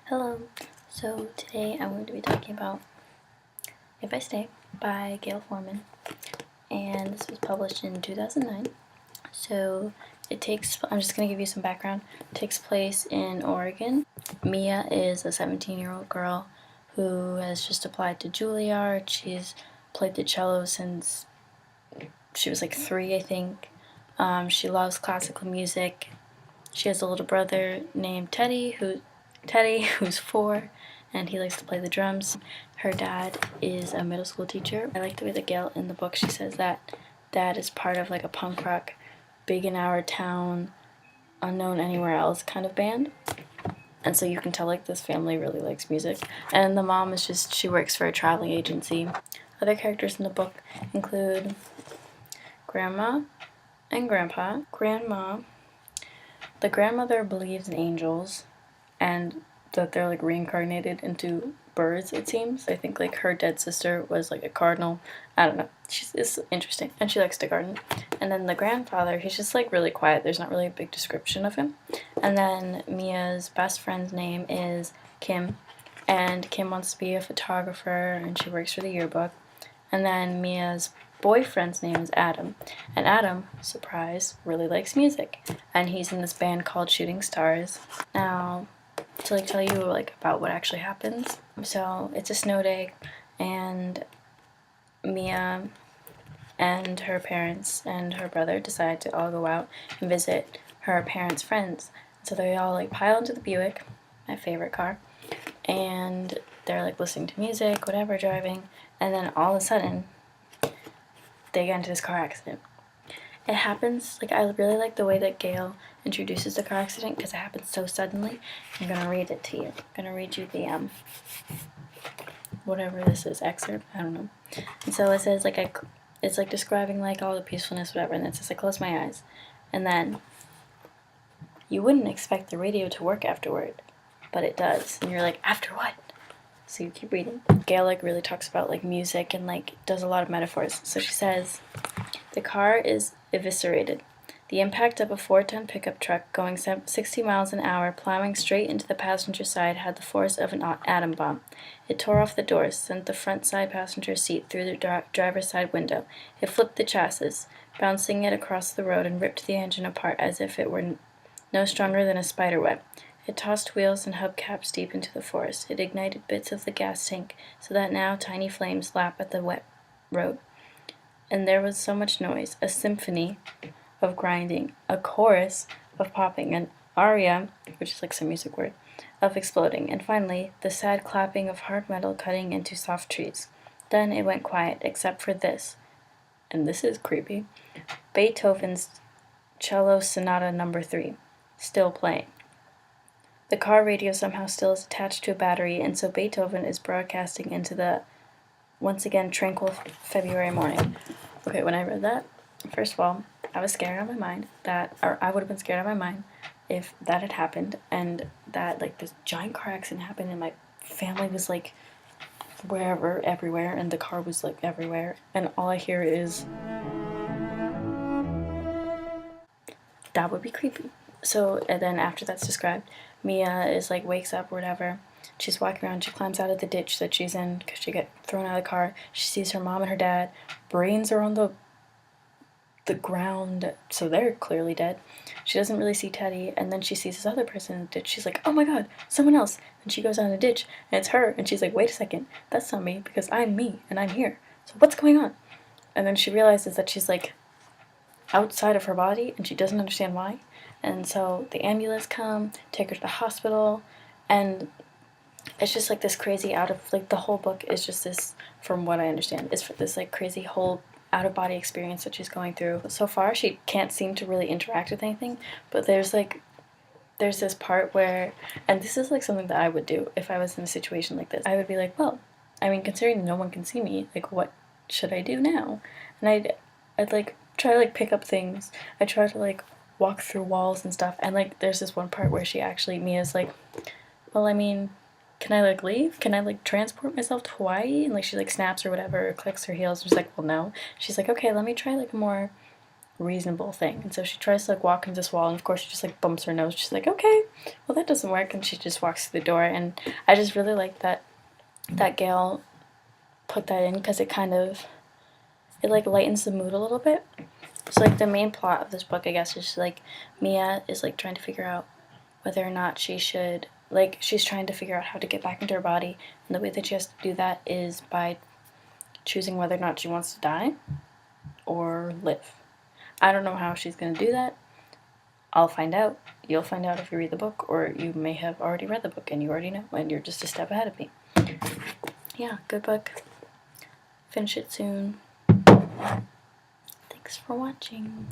Hello, so today I'm going to be talking about If I Stay by Gail Foreman, and this was published in 2009. So I'm just going to give you some background. It takes place in Oregon. Mia is a 17-year-old girl who has just applied to Juilliard. She's played the cello since she was like 3, I think. She loves classical music. She has a little brother named Teddy, who's 4, and he likes to play the drums. Her dad is a middle school teacher. I like the way that Gail in the book, she says that dad is part of like a punk rock, big in our town, unknown anywhere else kind of band. And so you can tell like this family really likes music. And the mom is she works for a traveling agency. Other characters in the book include Grandma and Grandpa. The grandmother believes in angels and that they're like reincarnated into birds, it seems. I think like her dead sister was like a cardinal. I don't know. It's interesting. And she likes to garden. And then the grandfather, he's just like really quiet. There's not really a big description of him. And then Mia's best friend's name is Kim. And Kim wants to be a photographer and she works for the yearbook. And then Mia's boyfriend's name is Adam. And Adam, surprise, really likes music. And he's in this band called Shooting Stars. Now, to like tell you like about what actually happens. So it's a snow day and Mia and her parents and her brother decide to all go out and visit her parents' friends. So they all like pile into the Buick, my favorite car, and they're like listening to music, whatever, driving, and then all of a sudden they get into this car accident. It happens, like, I really like the way that Gail introduces the car accident because it happens so suddenly. I'm gonna read it to you. I'm gonna read you the whatever this is, excerpt, I don't know. And so it says like it's like describing like all the peacefulness, whatever, and it says I close my eyes, and then you wouldn't expect the radio to work afterward, but it does, and you're like, after what? So you keep reading. Gail like really talks about like music and like does a lot of metaphors. So she says, the car is eviscerated. The impact of a 4-ton pickup truck going 60 miles an hour plowing straight into the passenger side had the force of an atom bomb. It tore off the doors, sent the front side passenger seat through the driver's side window. It flipped the chassis, bouncing it across the road and ripped the engine apart as if it were no stronger than a spider web. It tossed wheels and hubcaps deep into the forest. It ignited bits of the gas tank so that now tiny flames lap at the wet road. And there was so much noise, a symphony of grinding, a chorus of popping, an aria, which is like some music word, of exploding, and finally the sad clapping of hard metal cutting into soft trees. Then it went quiet, except for this, and this is creepy, Beethoven's Cello Sonata No. 3, still playing. The car radio somehow still is attached to a battery, and so Beethoven is broadcasting into the once again tranquil February morning. Okay, when I read that, first of all, I was scared out of my mind I would have been scared out of my mind if that had happened and that like this giant car accident happened and my family was like wherever, everywhere, and the car was like everywhere, and all I hear is that would be creepy. So, and then after that's described, Mia is like wakes up or whatever. She's walking around. She climbs out of the ditch that she's in because she got thrown out of the car. She sees her mom and her dad. Brains are on the ground, so they're clearly dead. She doesn't really see Teddy, and then she sees this other person in the ditch. She's like, oh my god, someone else. And she goes down the ditch, and it's her. And she's like, wait a second, that's not me because I'm me and I'm here. So what's going on? And then she realizes that she's like outside of her body and she doesn't understand why. And so the ambulance come, take her to the hospital, and it's just like this crazy the whole book is just this, from what I understand, is for this like crazy whole out-of-body experience that she's going through. So far, she can't seem to really interact with anything, but there's this part where, and this is like something that I would do if I was in a situation like this. I would be like, well, I mean, considering no one can see me, like, what should I do now? And I'd like try to like pick up things. I try to like walk through walls and stuff, and like there's this one part where Mia's like, well, I mean, can I like leave? Can I like transport myself to Hawaii? And like she like snaps or whatever, or clicks her heels. She's like, well, no. She's like, okay, let me try like a more reasonable thing. And so she tries to like walk into this wall, and of course she just like bumps her nose. She's like, okay, well that doesn't work, and she just walks through the door. And I just really like that Gail put that in, because it kind of, it like lightens the mood a little bit. So like the main plot of this book, I guess, is like Mia is like trying to figure out whether or not she should, like, she's trying to figure out how to get back into her body, and the way that she has to do that is by choosing whether or not she wants to die or live. I don't know how she's going to do that. I'll find out. You'll find out if you read the book, or you may have already read the book and you already know, and you're just a step ahead of me. Yeah, good book. Finish it soon. Thanks for watching.